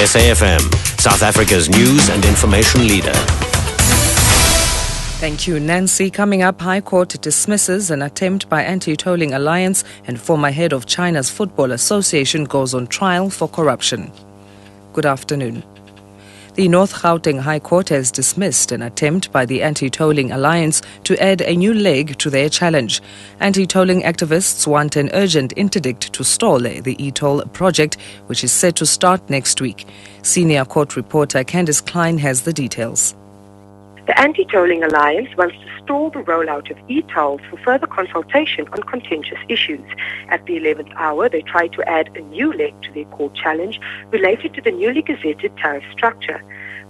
SAfm, South Africa's news and information leader. Thank you, Nancy. Coming up, High Court dismisses an attempt by Anti-Tolling Alliance and former head of China's Football Association goes on trial for corruption. Good afternoon. The North Gauteng High Court has dismissed an attempt by the Anti-Tolling Alliance to add a new leg to their challenge. Anti-tolling activists want an urgent interdict to stall the e-toll project, which is set to start next week. Senior court reporter Candice Klein has the details. The Anti-Tolling Alliance wants to stall the rollout of e-tolls for further consultation on contentious issues. At the 11th hour, they tried to add a new leg to their court challenge related to the newly gazetted tariff structure.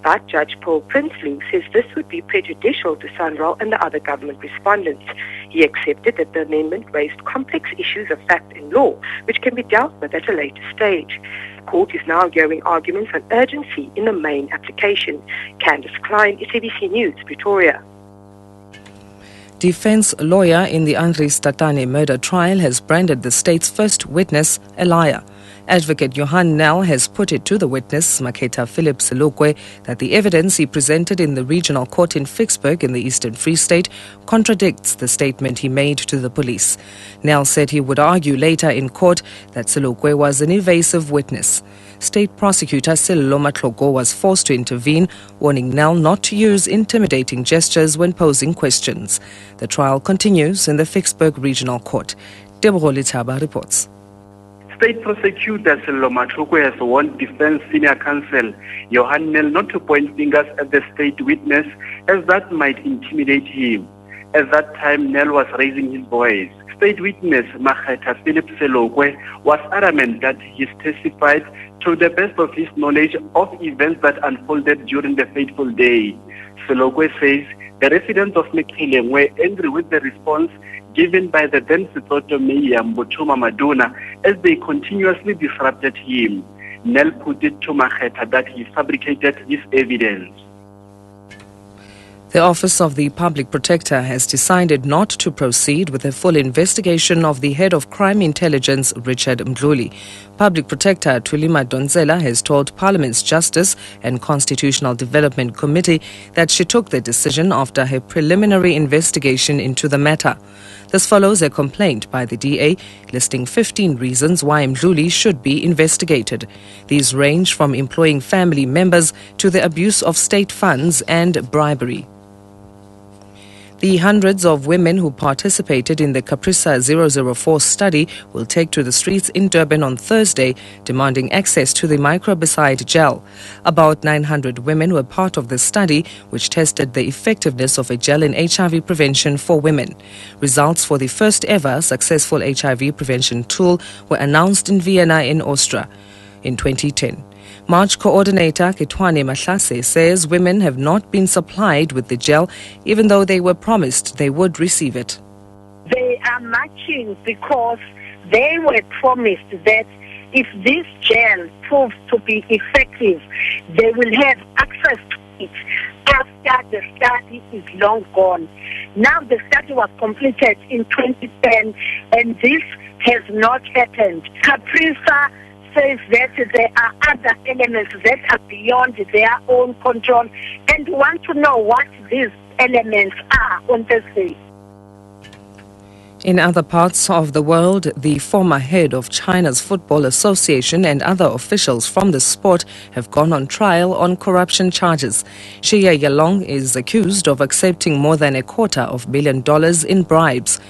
But Judge Paul Prinsloo says this would be prejudicial to Sanral and the other government respondents. He accepted that the amendment raised complex issues of fact and law, which can be dealt with at a later stage. The court is now hearing arguments on urgency in the main application. Candice Klein, SABC News, Pretoria. Defense lawyer in the Andries Tatane murder trial has branded the state's first witness a liar. Advocate Johan Nel has put it to the witness, Maketa Philip Selokwe, that the evidence he presented in the regional court in Vicksburg in the Eastern Free State contradicts the statement he made to the police. Nel said he would argue later in court that Selokwe was an evasive witness. State prosecutor Sello Matloko was forced to intervene, warning Nel not to use intimidating gestures when posing questions. The trial continues in the Vicksburg Regional Court. Deborah Litaba reports. State prosecutor Sello Matloko has warned defense senior counsel Johan Nel not to point fingers at the state witness, as that might intimidate him. At that time, Nel was raising his voice. State witness Maketa Philip Selokwe was adamant that he testified to the best of his knowledge of events that unfolded during the fateful day. Selokwe says the residents of Mekileng were angry with the response given by the then Sesotho Mayor Mbothuma Maduna as they continuously disrupted him. Nel put it to Maketa that he fabricated this evidence. The Office of the Public Protector has decided not to proceed with a full investigation of the head of crime intelligence, Richard Mdluli. Public Protector Thulima Donzela has told Parliament's Justice and Constitutional Development Committee that she took the decision after her preliminary investigation into the matter. This follows a complaint by the DA listing 15 reasons why Mdluli should be investigated. These range from employing family members to the abuse of state funds and bribery. The hundreds of women who participated in the Caprisa 004 study will take to the streets in Durban on Thursday, demanding access to the microbicide gel. About 900 women were part of the study, which tested the effectiveness of a gel in HIV prevention for women. Results for the first ever successful HIV prevention tool were announced in Vienna in Austria in 2010. March coordinator Ketwane Mahlase says women have not been supplied with the gel, even though they were promised they would receive it. They are marching because they were promised that if this gel proves to be effective, they will have access to it after the study is long gone. Now the study was completed in 2010 and this has not happened. Caprisa says that there are other elements that are beyond their own control and want to know what these elements are on this day. In other parts of the world, the former head of China's Football Association and other officials from the sport have gone on trial on corruption charges. Xie Yalong is accused of accepting more than $250 million in bribes.